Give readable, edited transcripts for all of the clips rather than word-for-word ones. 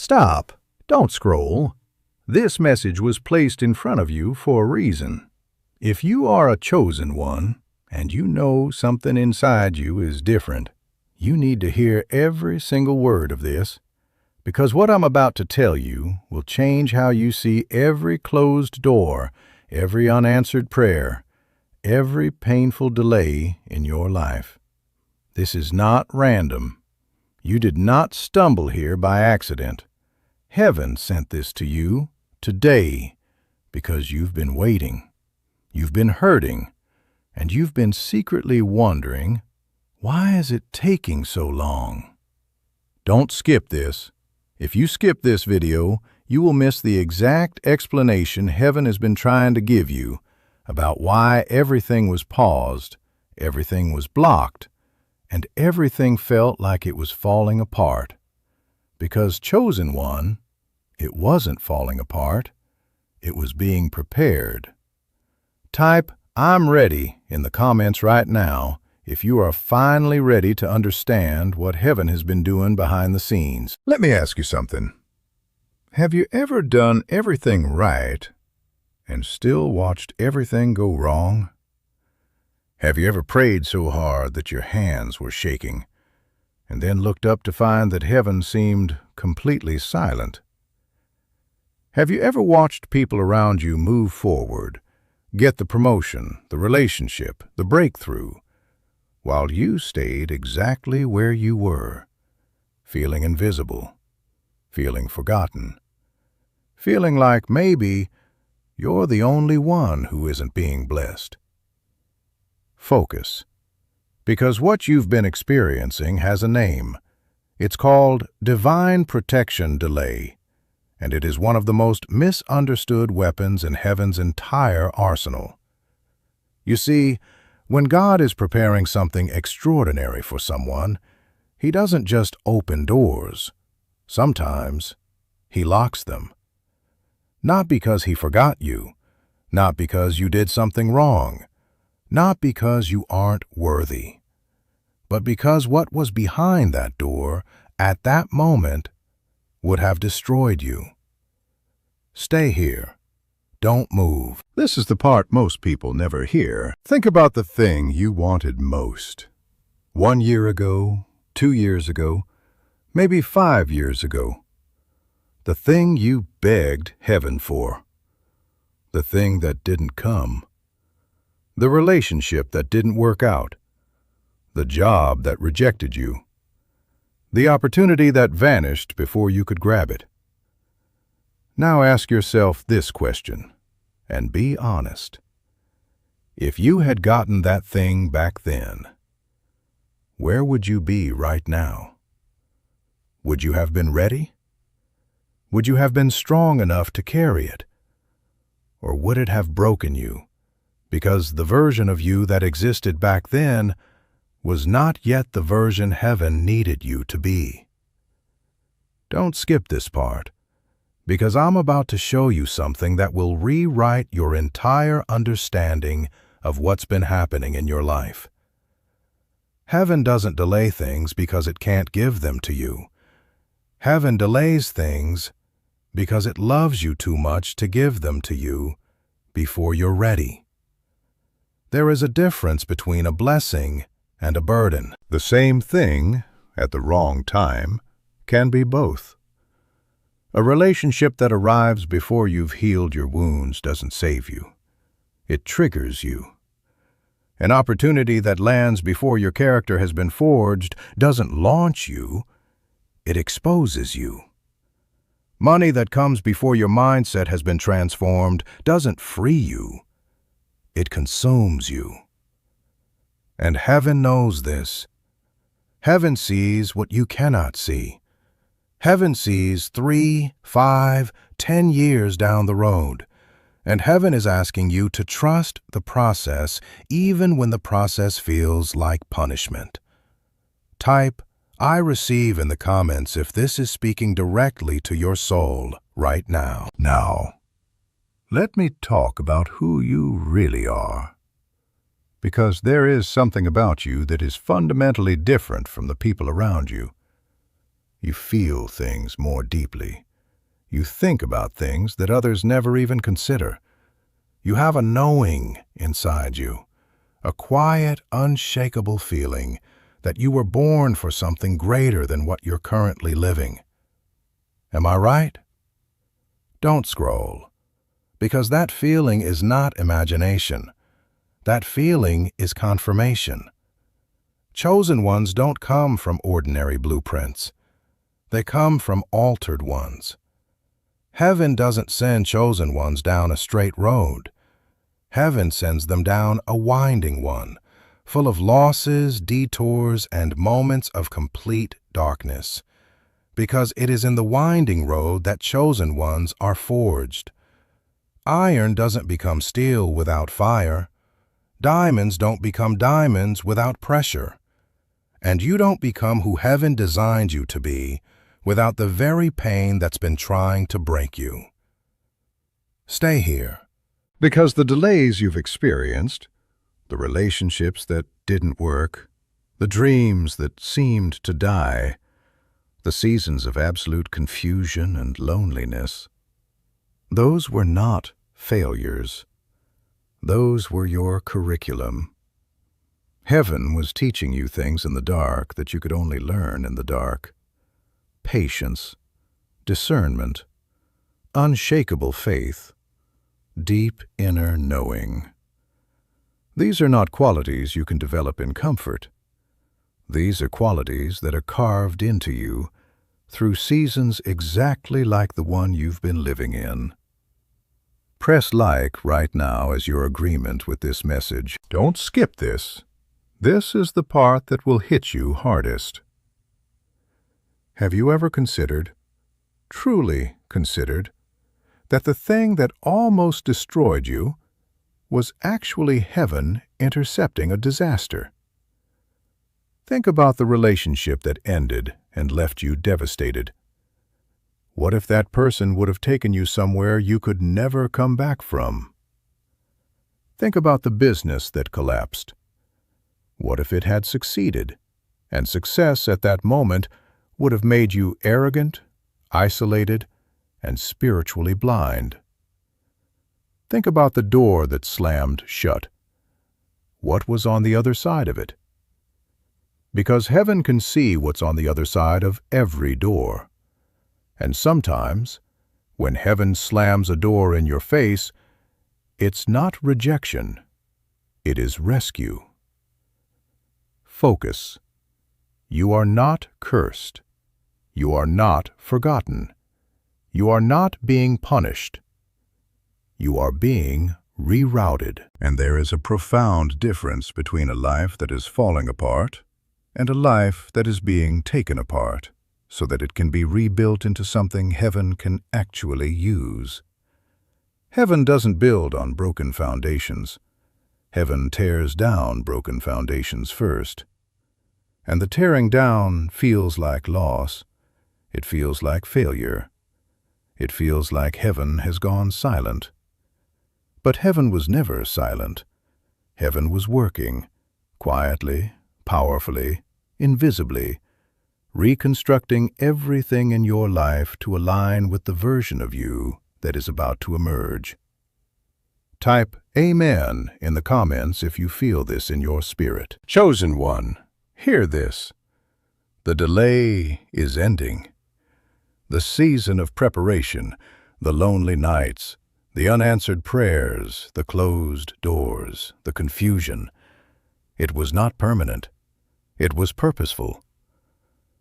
Stop. Don't scroll. This message was placed in front of you for a reason. If you are a chosen one, and you know something inside you is different, you need to hear every single word of this, because what I'm about to tell you will change how you see every closed door, every unanswered prayer, every painful delay in your life. This is not random. You did not stumble here by accident. Heaven sent this to you today because you've been waiting, you've been hurting, and you've been secretly wondering, why is it taking so long? Don't skip this. If you skip this video, you will miss the exact explanation heaven has been trying to give you about why everything was paused, everything was blocked, and everything felt like it was falling apart. Because chosen one, it wasn't falling apart, it was being prepared. Type "I'm ready" in the comments right now if you are finally ready to understand what heaven has been doing behind the scenes. Let me ask you something. Have you ever done everything right and still watched everything go wrong? Have you ever prayed so hard that your hands were shaking and then looked up to find that heaven seemed completely silent? Have you ever watched people around you move forward, get the promotion, the relationship, the breakthrough, while you stayed exactly where you were, feeling invisible, feeling forgotten, feeling like maybe you're the only one who isn't being blessed? Focus, because what you've been experiencing has a name. It's called divine protection delay, and it is one of the most misunderstood weapons in heaven's entire arsenal. You see, when God is preparing something extraordinary for someone, He doesn't just open doors. Sometimes He locks them. Not because He forgot you, not because you did something wrong, not because you aren't worthy, but because what was behind that door at that moment would have destroyed you. Stay here. Don't move. This is the part most people never hear. Think about the thing you wanted most. 1 year ago, 2 years ago, maybe 5 years ago. The thing you begged heaven for. The thing that didn't come. The relationship that didn't work out. The job that rejected you. The opportunity that vanished before you could grab it. Now ask yourself this question, and be honest. If you had gotten that thing back then, where would you be right now? Would you have been ready? Would you have been strong enough to carry it? Or would it have broken you, because the version of you that existed back then was not yet the version heaven needed you to be? Don't skip this part, because I'm about to show you something that will rewrite your entire understanding of what's been happening in your life. Heaven doesn't delay things because it can't give them to you. Heaven delays things because it loves you too much to give them to you before you're ready. There is a difference between a blessing and a burden. The same thing, at the wrong time, can be both. A relationship that arrives before you've healed your wounds doesn't save you. It triggers you. An opportunity that lands before your character has been forged doesn't launch you. It exposes you. Money that comes before your mindset has been transformed doesn't free you. It consumes you. And heaven knows this. Heaven sees what you cannot see. Heaven sees 3, 5, 10 years down the road. And heaven is asking you to trust the process even when the process feels like punishment. Type "I receive" in the comments if this is speaking directly to your soul right now. Now, let me talk about who you really are. Because there is something about you that is fundamentally different from the people around you. You feel things more deeply. You think about things that others never even consider. You have a knowing inside you, a quiet, unshakable feeling that you were born for something greater than what you're currently living. Am I right? Don't scroll, because that feeling is not imagination. That feeling is confirmation. Chosen ones don't come from ordinary blueprints. They come from altered ones. Heaven doesn't send chosen ones down a straight road. Heaven sends them down a winding one, full of losses, detours, and moments of complete darkness. Because it is in the winding road that chosen ones are forged. Iron doesn't become steel without fire. Diamonds don't become diamonds without pressure. And you don't become who heaven designed you to be without the very pain that's been trying to break you. Stay here. Because the delays you've experienced, the relationships that didn't work, the dreams that seemed to die, the seasons of absolute confusion and loneliness, those were not failures. Those were your curriculum. Heaven was teaching you things in the dark that you could only learn in the dark. Patience, discernment, unshakable faith, deep inner knowing. These are not qualities you can develop in comfort. These are qualities that are carved into you through seasons exactly like the one you've been living in. Press like right now as your agreement with this message. Don't skip this. This is the part that will hit you hardest. Have you ever considered, truly considered, that the thing that almost destroyed you was actually heaven intercepting a disaster? Think about the relationship that ended and left you devastated. What if that person would have taken you somewhere you could never come back from? Think about the business that collapsed. What if it had succeeded, and success at that moment would have made you arrogant, isolated, and spiritually blind? Think about the door that slammed shut. What was on the other side of it? Because heaven can see what's on the other side of every door. And sometimes, when heaven slams a door in your face, it's not rejection, it is rescue. Focus. You are not cursed. You are not forgotten. You are not being punished. You are being rerouted. And there is a profound difference between a life that is falling apart and a life that is being taken apart, so that it can be rebuilt into something heaven can actually use. Heaven doesn't build on broken foundations. Heaven tears down broken foundations first. And the tearing down feels like loss. It feels like failure. It feels like heaven has gone silent. But heaven was never silent. Heaven was working, quietly, powerfully, invisibly, reconstructing everything in your life to align with the version of you that is about to emerge. Type Amen in the comments if you feel this in your spirit. Chosen one, hear this. The delay is ending. The season of preparation, the lonely nights, the unanswered prayers, the closed doors, the confusion. It was not permanent. It was purposeful.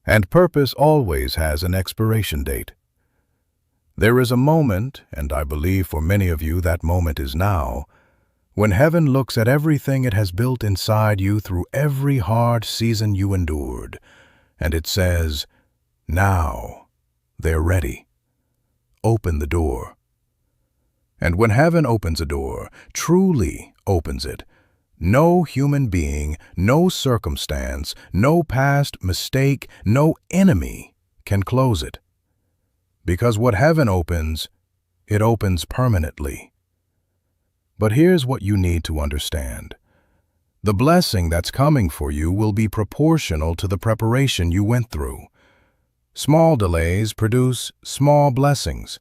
And purpose always has an expiration date. There is a moment, and I believe for many of you that moment is now, when heaven looks at everything it has built inside you through every hard season you endured, and it says, now, they're ready. Open the door. And when heaven opens a door, truly opens it, no human being, no circumstance, no past mistake, no enemy can close it. Because what heaven opens, it opens permanently. But here's what you need to understand. The blessing that's coming for you will be proportional to the preparation you went through. Small delays produce small blessings.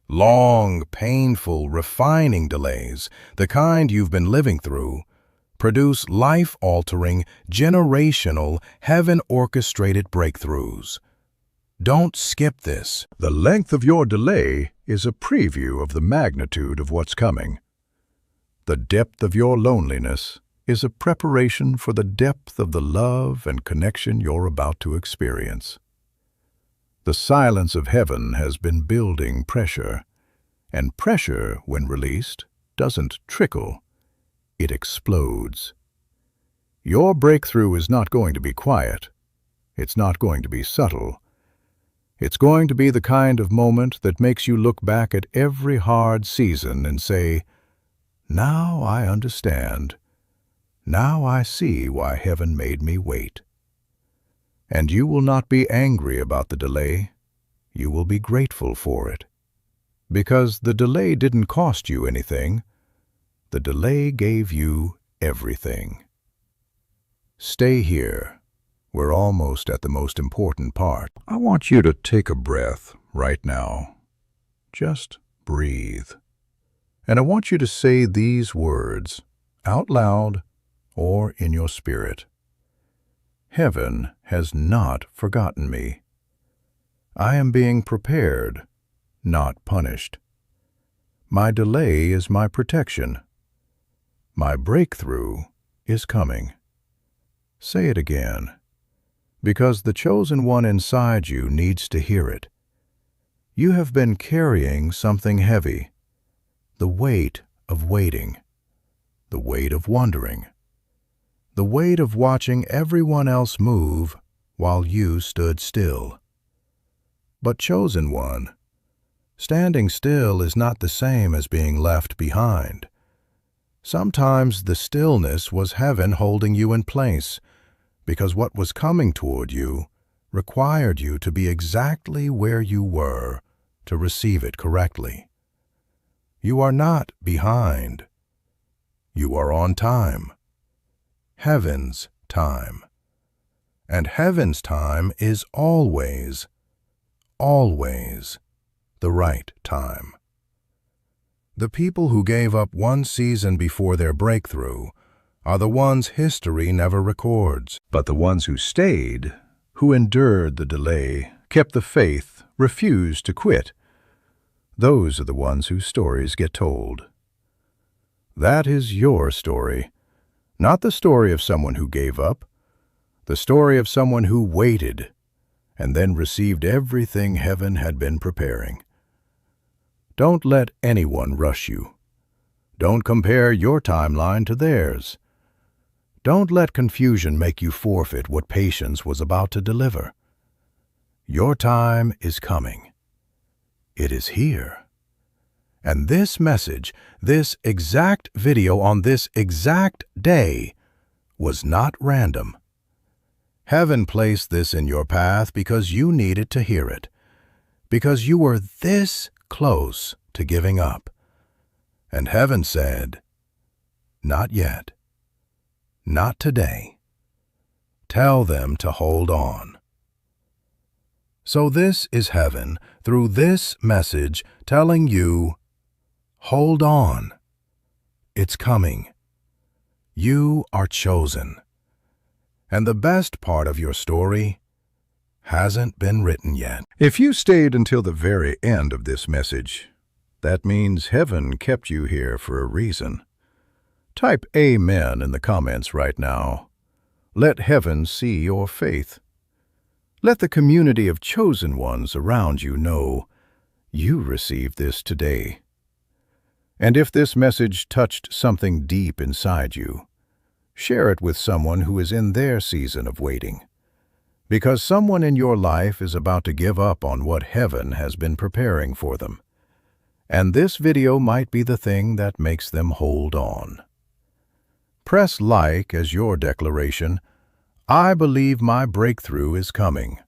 Long, painful, refining delays, the kind you've been living through, produce life-altering, generational, heaven-orchestrated breakthroughs. Don't skip this. The length of your delay is a preview of the magnitude of what's coming. The depth of your loneliness is a preparation for the depth of the love and connection you're about to experience. The silence of heaven has been building pressure, and pressure, when released, doesn't trickle, it explodes. Your breakthrough is not going to be quiet. It's not going to be subtle. It's going to be the kind of moment that makes you look back at every hard season and say, "Now I understand. Now I see why heaven made me wait." And you will not be angry about the delay. You will be grateful for it. Because the delay didn't cost you anything. The delay gave you everything. Stay here. We're almost at the most important part. I want you to take a breath right now. Just breathe. And I want you to say these words out loud or in your spirit. Heaven has not forgotten me. I am being prepared, not punished. My delay is my protection. My breakthrough is coming. Say it again, because the chosen one inside you needs to hear it. You have been carrying something heavy, the weight of waiting, the weight of wondering, the weight of watching everyone else move while you stood still. But chosen one, standing still is not the same as being left behind. Sometimes the stillness was heaven holding you in place, because what was coming toward you required you to be exactly where you were to receive it correctly. You are not behind. You are on time. Heaven's time. And heaven's time is always, always the right time. The people who gave up one season before their breakthrough are the ones history never records. But the ones who stayed, who endured the delay, kept the faith, refused to quit, those are the ones whose stories get told. That is your story, not the story of someone who gave up, the story of someone who waited and then received everything heaven had been preparing. Don't let anyone rush you. Don't compare your timeline to theirs. Don't let confusion make you forfeit what patience was about to deliver. Your time is coming. It is here. And this message, this exact video on this exact day, was not random. Heaven placed this in your path because you needed to hear it, because you were this close to giving up. And heaven said, "Not yet. Not today. Tell them to hold on." So this is heaven, through this message, telling you, hold on. It's coming. You are chosen. And the best part of your story hasn't been written yet. If you stayed until the very end of this message, that means heaven kept you here for a reason. Type Amen in the comments right now. Let heaven see your faith. Let the community of chosen ones around you know you received this today. And if this message touched something deep inside you, share it with someone who is in their season of waiting. Because someone in your life is about to give up on what heaven has been preparing for them. And this video might be the thing that makes them hold on. Press like as your declaration, "I believe my breakthrough is coming."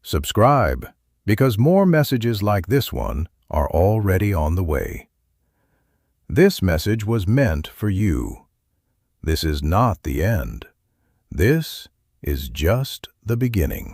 Subscribe, because more messages like this one are already on the way. This message was meant for you. This is not the end. This is just the beginning.